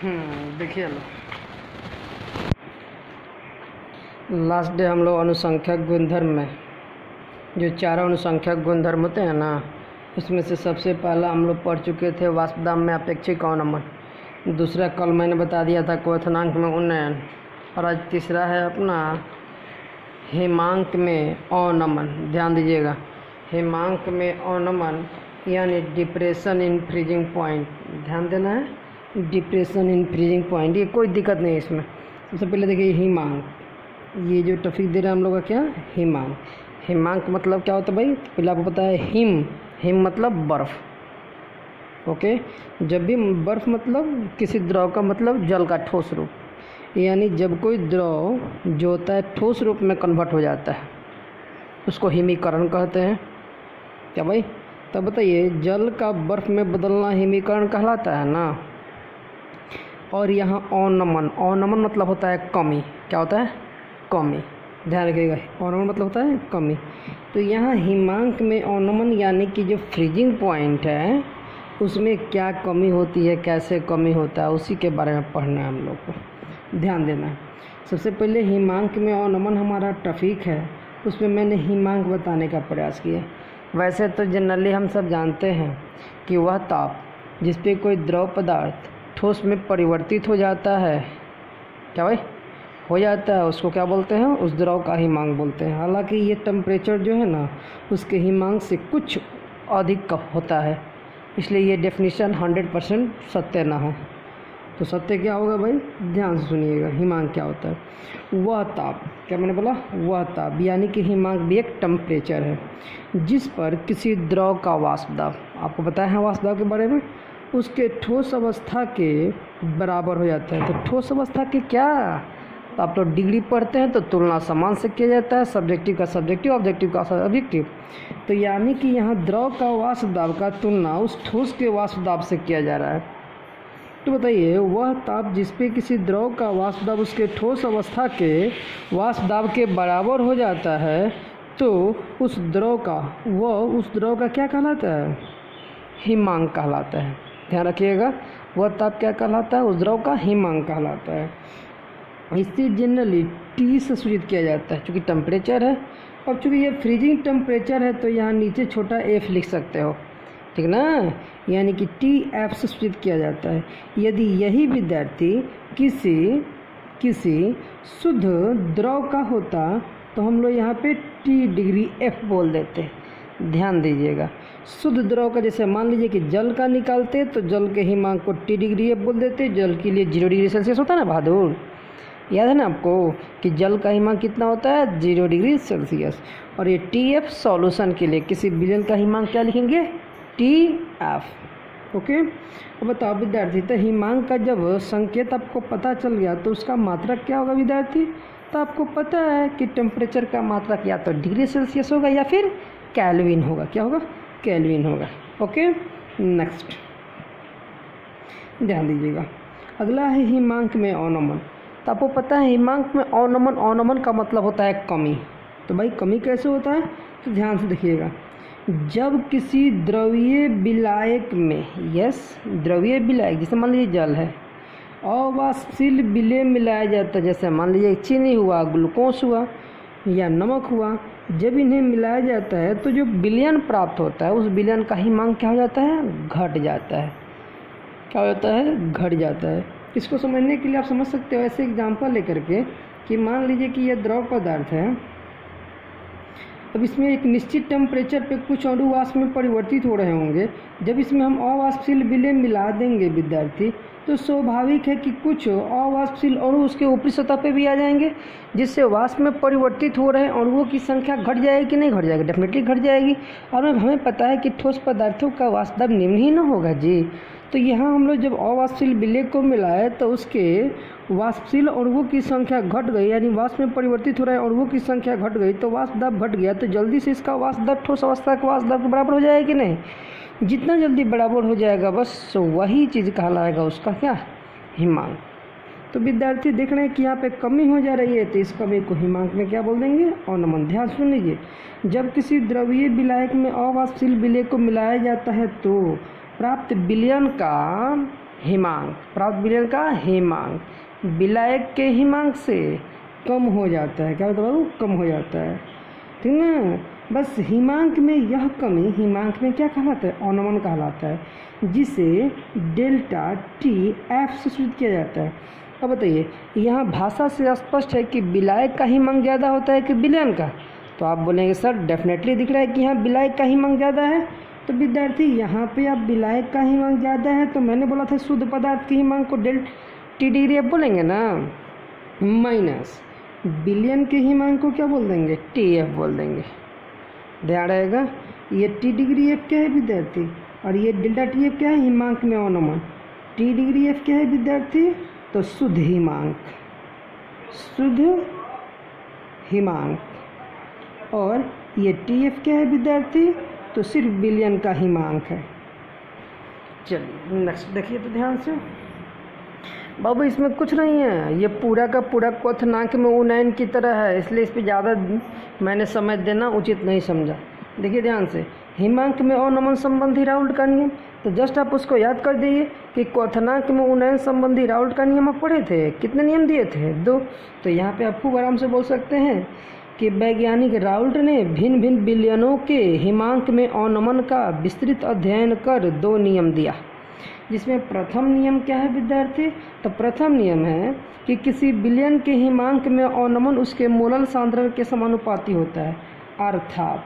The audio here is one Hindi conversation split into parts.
देखिए लो, लास्ट डे हम लोग अनुसंख्यक गुणधर्म में जो चारों अनुसंख्यक गुणधर्म होते हैं ना, उसमें से सबसे पहला हम लोग पढ़ चुके थे वास्तव में अपेक्षिक अवनमन। दूसरा कल मैंने बता दिया था क्वथनांक में उन्नयन, और आज तीसरा है अपना हिमांक में अवनमन। ध्यान दीजिएगा, हिमांक में अवनमन यानी डिप्रेशन इन फ्रीजिंग पॉइंट। ध्यान देना है, डिप्रेशन इन फ्रीजिंग पॉइंट, ये कोई दिक्कत नहीं है इसमें। सबसे पहले देखिए हिमांक, ये जो टॉपिक दे रहा है हम लोग का क्या, हिमांक। हिमांक मतलब क्या होता है भाई, पहले आपको पता है हिम मतलब बर्फ़। ओके, जब भी बर्फ़ मतलब किसी द्रव का मतलब जल का ठोस रूप, यानी जब कोई द्रव जो होता है ठोस रूप में कन्वर्ट हो जाता है उसको हिमीकरण कहते हैं। क्या भाई, तब बताइए जल का बर्फ़ में बदलना हिमीकरण कहलाता है ना। और यहाँ अवनमन, अवनमन मतलब होता है कमी। क्या होता है, कमी। ध्यान रखिएगा, अवनमन मतलब होता है कमी। तो यहाँ हिमांक में अवनमन यानी कि जो फ्रीजिंग पॉइंट है उसमें क्या कमी होती है, कैसे कमी होता है, उसी के बारे में पढ़ना है हम लोग को। ध्यान देना है। सबसे पहले हिमांक में अवनमन हमारा टॉपिक है, उसमें मैंने हिमांक बताने का प्रयास किया। वैसे तो जनरली हम सब जानते हैं कि वह ताप जिस पे कोई द्रव पदार्थ ठोस में परिवर्तित हो जाता है, क्या भाई हो जाता है, उसको क्या बोलते हैं, उस द्रव का हिमांक बोलते हैं। हालांकि ये टेम्परेचर जो है ना उसके हिमांक से कुछ अधिक का होता है, इसलिए ये डेफिनेशन 100% सत्य ना है। तो सत्य क्या होगा भाई, ध्यान से सुनिएगा। हिमांक क्या होता है, वह ताप, क्या मैंने बोला, वह ताप यानी कि हिमांक भी एक टेम्परेचर है जिस पर किसी द्रव का वाष्प दाब, आपको पता है वाष्प दाब के बारे में, उसके ठोस अवस्था के बराबर हो जाता है। तो ठोस अवस्था के क्या, तो आप लोग डिग्री पढ़ते हैं तो तुलना समान से किया जाता है, सब्जेक्टिव का सब्जेक्टिव, ऑब्जेक्टिव का ऑब्जेक्टिव। तो यानी कि यहाँ द्रव का वाष्प दाब का तुलना उस ठोस के वाष्प दाब से किया जा रहा है। तो बताइए वह ताप जिस पे किसी द्रव का वाष्प दाब उसके ठोस अवस्था के वाष्प दाब के बराबर हो जाता है, तो उस द्रव का क्या कहलाता है, हिमांक कहलाता है। ध्यान रखिएगा, वह ताप क्या कहलाता है, उस द्रव का हिमांक कहलाता है। इसे जनरली T से सूचित किया जाता है चूँकि टेम्परेचर है, और चूँकि ये फ्रीजिंग टेम्परेचर है तो यहाँ नीचे छोटा f लिख सकते हो, ठीक ना, यानी कि TF से सूचित किया जाता है। यदि यही विद्यार्थी किसी शुद्ध द्रव का होता तो हम लोग यहाँ पे T डिग्री F बोल देते। ध्यान दीजिएगा, शुद्ध द्रव का जैसे मान लीजिए कि जल का निकालते तो जल के हिमांक को T डिग्री F बोल देते। जल के लिए 0 डिग्री सेल्सियस होता है ना बहादुर, याद है ना आपको कि जल का हिमांक कितना होता है, 0 डिग्री सेल्सियस। और ये TF सॉल्यूशन के लिए किसी विलयन का हिमांक क्या लिखेंगे, TF। ओके, अब बताओ विद्यार्थी, तो हिमांक का जब संकेत आपको पता चल गया तो उसका मात्रक क्या होगा विद्यार्थी, तो आपको पता है कि टेम्परेचर का मात्रक या तो डिग्री सेल्सियस होगा या फिर केल्विन होगा। क्या होगा, केल्विन होगा। ओके, नेक्स्ट ध्यान दीजिएगा, अगला है हिमांक में अवनमन। तो आपको पता है हिमांक में अवनमन का मतलब होता है कमी। तो भाई कमी कैसे होता है, तो ध्यान से देखिएगा, जब किसी द्रवीय विलायक में, द्रवीय विलायक जैसे मान लीजिए जल है, अवाष्पशील विलय मिलाया जाता है, जैसे मान लीजिए चीनी हुआ, ग्लूकोज हुआ या नमक हुआ, जब इन्हें मिलाया जाता है तो जो विलयन प्राप्त होता है उस विलयन का हिमांक क्या हो जाता है, घट जाता है। क्या हो जाता है, घट जाता है। इसको समझने के लिए आप समझ सकते हो ऐसे एग्जांपल लेकर के कि मान लीजिए कि यह द्रव पदार्थ है, अब इसमें एक निश्चित टेम्परेचर पे कुछ अणु वाष्प में परिवर्तित हो रहे होंगे। जब इसमें हम अवाष्पशील विलय मिला देंगे विद्यार्थी, तो स्वाभाविक है कि कुछ अवाष्पशील अणु उसके ऊपरी सतह पे भी आ जाएंगे, जिससे वाष्प में परिवर्तित हो रहे अणुओं की संख्या घट जाएगी कि नहीं घट जाएगी, डेफिनेटली घट जाएगी। और हमें पता है कि ठोस पदार्थों का वाष्प दाब निम्न ही ना होगा जी। तो यहाँ हम लोग जब अवाष्पशील विलय को मिलाए तो उसके वाष्पशील अणुओं की संख्या घट गई, यानी वाष्प में परिवर्तित हो रहे अणुओं की संख्या घट गई, तो वाष्प दाब घट गया, तो जल्दी से इसका वाष्प दाब ठोस अवस्था के वाष्प दाब के बराबर हो जाएगा कि नहीं। जितना जल्दी बराबर हो जाएगा बस वही चीज़ कहलाएगा उसका क्या, हिमांक। तो विद्यार्थी देख रहे हैं कि यहाँ पे कमी हो जा रही है, तो इस कमी को हिमांक में क्या बोल देंगे, अवनमन। ध्यान सुन लीजिए, जब किसी द्रवीय विलायक में अवाष्पशील विलय को मिलाया जाता है तो प्राप्त विलयन का हिमांक, प्राप्त विलयन का हिमांक विलायक के हिमांक से कम हो जाता है। क्या होता है बाबू? कम हो जाता है, ठीक ना। बस हिमांक में यह कमी हिमांक में क्या कहलाता है? अवनमन कहलाता है, जिसे डेल्टा टी एफ से सूचित किया जाता है। अब बताइए, यहाँ भाषा से स्पष्ट है कि विलायक का हिमांक ज़्यादा होता है कि विलयन का? तो आप बोलेंगे सर डेफिनेटली दिख रहा है कि यहाँ विलायक का हिमांक ज़्यादा है। तो विद्यार्थी यहाँ पे आप विलायक का हिमांक ज़्यादा है, तो मैंने बोला था शुद्ध पदार्थ के हिमांक को डेल टी डिग्री एफ बोलेंगे ना, माइनस विलयन के हिमांक को क्या बोल देंगे? टी एफ बोल देंगे। ध्यान रहेगा, ये टी डिग्री एफ क्या है विद्यार्थी, और ये डेल्टा टी एफ क्या है? हिमांक में अवनमन। टी डिग्री एफ क्या है विद्यार्थी? तो शुद्ध हिमांक, शुद्ध हिमांक। और ये टी एफ क्या है विद्यार्थी? तो सिर्फ विलयन का हिमांक है। चलिए नेक्स्ट देखिए तो ध्यान से बाबू, इसमें कुछ नहीं है, ये पूरा का पूरा क्वथनांक में उन्नयन की तरह है, इसलिए इस पर ज़्यादा मैंने समय देना उचित नहीं समझा। देखिए ध्यान से, हिमांक में अवनमन संबंधी राउल्ट का नियम, तो जस्ट आप उसको याद कर दीजिए कि क्वथनांक में उन्नयन संबंधी राउल्ट का नियम आप पढ़े थे। कितने नियम दिए थे? 2। तो यहाँ पे आप खूब आराम से बोल सकते हैं कि वैज्ञानिक राउल्ट ने भिन्न भिन्न विलयनों के हिमांक में अवनमन का विस्तृत अध्ययन कर 2 नियम दिया, जिसमें प्रथम नियम क्या है विद्यार्थी? तो प्रथम नियम है कि किसी विलयन के हिमांक में अवनमन उसके मोलल सांद्रण के समानुपाती होता है, अर्थात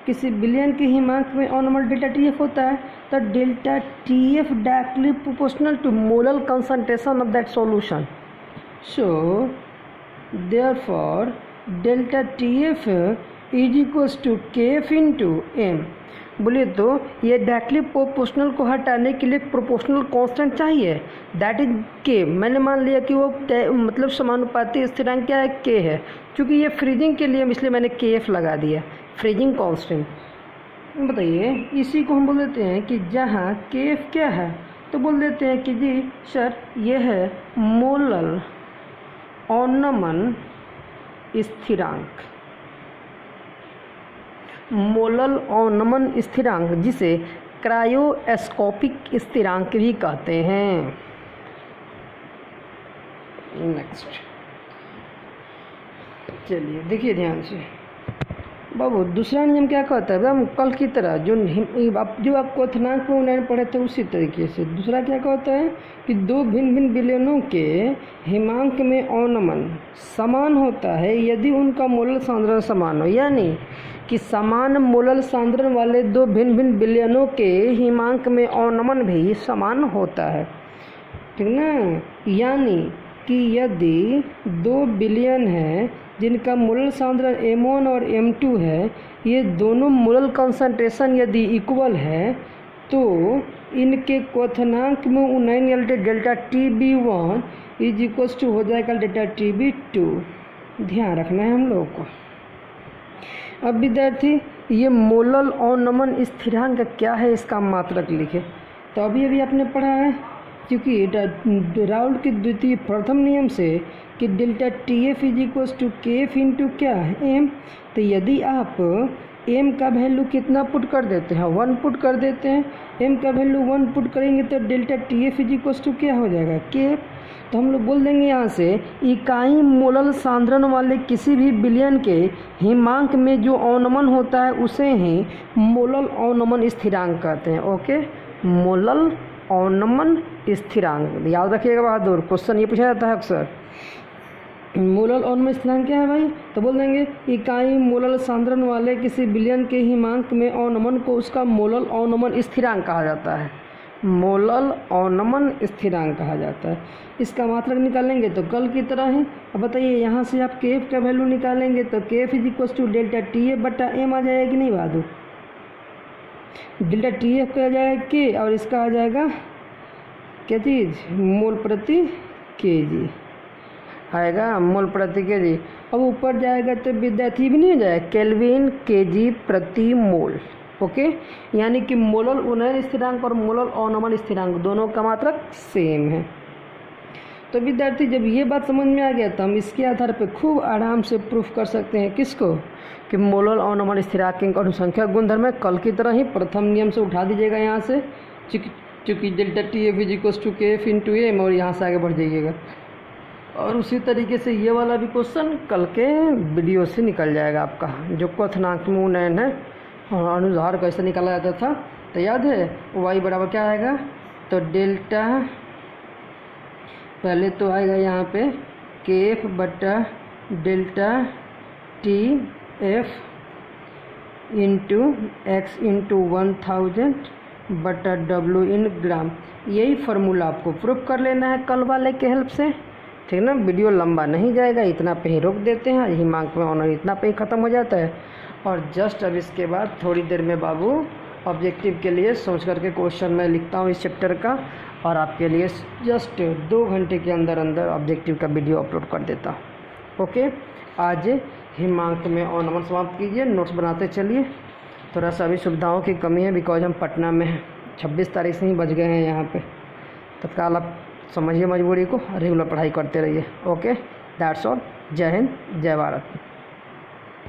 किसी विलयन के हिमांक में अवनमन डेल्टा टी एफ होता है, तो delta T F directly proportional to molal concentration of that solution. So therefore delta T F is equals to K F into M. बोलिए तो ये डायरेक्टली प्रोपोर्शनल को हटाने के लिए प्रोपोर्शनल कांस्टेंट चाहिए, दैट इज के। मैंने मान लिया कि वो मतलब समानुपाती स्थिरांक क्या है? के है। क्योंकि ये फ्रीजिंग के लिए इसलिए मैंने के एफ लगा दिया, फ्रीजिंग कांस्टेंट। बताइए, इसी को हम बोल देते हैं कि जहाँ के एफ क्या है, तो बोल देते हैं कि जी सर ये है मोलल अवनमन स्थिरांक, मोलल अवनमन स्थिरांक, जिसे क्रायोस्कोपिक स्थिरांक भी कहते हैं। नेक्स्ट चलिए देखिए ध्यान से बाबू, दूसरा नियम क्या कहता है? हम कल की तरह जो आप क्वथनांक में उन्नयन पढ़े थे उसी तरीके से दूसरा क्या कहता है कि 2 भिन्न भिन्न विलयनों के हिमांक में अवनमन समान होता है यदि उनका मोलल सांद्रण समान हो, यानी कि समान मोलल सांद्रण वाले 2 भिन्न भिन्न विलयनों के हिमांक में अवनमन भी समान होता है, ठीक ना। यानी कि यदि 2 विलयन हैं जिनका मोलल सांद्रण m1 और m2 है, ये दोनों मोलल कंसंट्रेशन यदि इक्वल है, तो इनके क्वथनांक में उन्नयन delta T B 1 is equals to हो जाएगा डेल्टा टी बी 2। ध्यान रखना है हम लोगों को। अब विद्यार्थी, ये मोलल अवनमन स्थिरांक क्या है, इसका मात्रक लिखे। तो अभी आपने पढ़ा है, क्योंकि राउल्ट के द्वितीय प्रथम नियम से कि delta T F is equals to K F into क्या है? एम। तो यदि आप एम का वैल्यू कितना पुट कर देते हैं? 1 पुट कर देते हैं। एम का वैल्यू 1 पुट करेंगे तो delta T F is equals to क्या हो जाएगा? के एफ। तो हम लोग बोल देंगे यहाँ से इकाई मोलल सांद्रण वाले किसी भी विलयन के हिमांक में जो अवनमन होता है उसे ही मोलल अवनमन स्थिरांक कहते हैं। ओके, मोलल अवनमन स्थिरांक याद रखिएगा बहादुर, क्वेश्चन ये पूछा जाता है अक्सर। मोलल अवनमन स्थिरांक क्या है भाई? तो बोल देंगे इकाई मोलल सांद्रण वाले किसी विलयन के हिमांक में अवनमन को उसका मोलल अवनमन स्थिरांक कहा जाता है। मोलल अवनमन स्थिरांक कहा जाता है। इसका मात्रक निकालेंगे तो कल की तरह ही। अब बताइए, यहाँ से आप के एफ का वैल्यू निकालेंगे तो K F is equals to delta T F बटा एम आ जाएगा कि नहीं बहादुर? डेल्टा टी एफ का आ जाएगा के, और इसका आ जाएगा क्या चीज़? मोल प्रति के जी आएगा, मोल प्रति के जी। अब ऊपर जाएगा तो विद्यार्थी भी नहीं हो जाएगा, केल्विन के जी प्रति मोल। ओके, यानी कि मोलल उन्नयन स्थिरांक और मोलल अवनमन स्थिरांक दोनों का मात्रक सेम है। तो विद्यार्थी, जब ये बात समझ में आ गया तो हम इसके आधार पर खूब आराम से प्रूफ कर सकते हैं किसको? कि मोलल अवनमन स्थिरांक अनुसंख्यक गुणधर्म है। कल की तरह ही प्रथम नियम से उठा दीजिएगा यहाँ से, क्योंकि delta T F is equal to K F into M, और यहाँ से आगे बढ़ जाइएगा। और उसी तरीके से ये वाला भी क्वेश्चन कल के वीडियो से निकल जाएगा आपका, जो क्वथनांक में उन्नयन है और अनुधार कैसे निकाला जाता था, तो याद है वाई बराबर क्या आएगा, तो डेल्टा पहले तो आएगा यहाँ पे के एफ बटा delta T F into x into 1000 बटा डब्ल्यू इन ग्राम। यही फार्मूला आपको प्रूफ कर लेना है कल वाले के हेल्प से, ठीक ना। वीडियो लंबा नहीं जाएगा, इतना पे ही रोक देते हैं, यही मार्क में ऑनर इतना पे ही ख़त्म हो जाता है। और जस्ट अब इसके बाद थोड़ी देर में बाबू ऑब्जेक्टिव के लिए सोच करके क्वेश्चन मैं लिखता हूँ इस चैप्टर का, और आपके लिए जस्ट 2 घंटे के अंदर अंदर ऑब्जेक्टिव का वीडियो अपलोड कर देता हूँ। ओके, आज हिमांक में ऑन नंबर समाप्त कीजिए, नोट्स बनाते चलिए। थोड़ा सा अभी सुविधाओं की कमी है, बिकॉज हम पटना में हैं, 26 तारीख से ही बच गए हैं यहाँ पे। तत्काल आप समझिए मजबूरी को, रेगुलर पढ़ाई करते रहिए। Okay, that's all. जय हिंद, जय भारत।